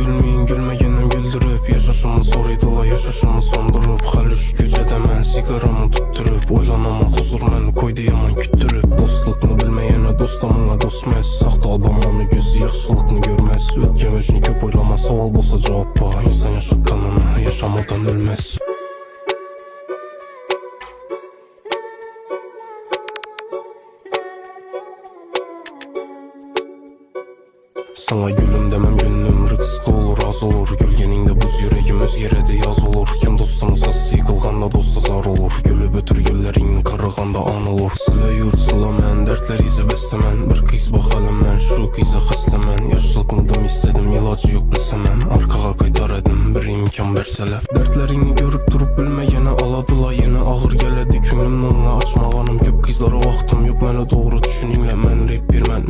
gülmeyin gülmeyenim güldürüp, yaşaşımı soruydular yaşaşımı sondurup. Halüş gecede men sigaramı tutturup, oylanama huzur meni koydu yaman küttürüp. Dostlukni bilmeyene dostamına dostmez, saxta adamlarni gözü yaxşılıkni görmez. Ötken özünü köp oylama, savol bolsa cevap var. İnsan yaşatkanını yaşamadan ölmez. Sana gülüm demem günüm rıksık olur az olur. Gölgeninde buz yüreğim özgeredi yaz olur. Kim dostunu sası yıkılganda dosta zar olur. Gülüp ötür güllerini karıganda an olur. Sıla yurt sıla men dertler izi bestemen. Bir kız bakalım men şu kızı xislemen. Yaşlılıkmıdım istedim ilacı yok bilsemem. Arkaga kaytar edim bir imkan verseler. Dertlerini görüp durup bilmeyene aladılar yine ağır geledi. Künlüm onunla açmağanım köp kızlara vaktim yok. Məni doğru düşününle men rap bir men.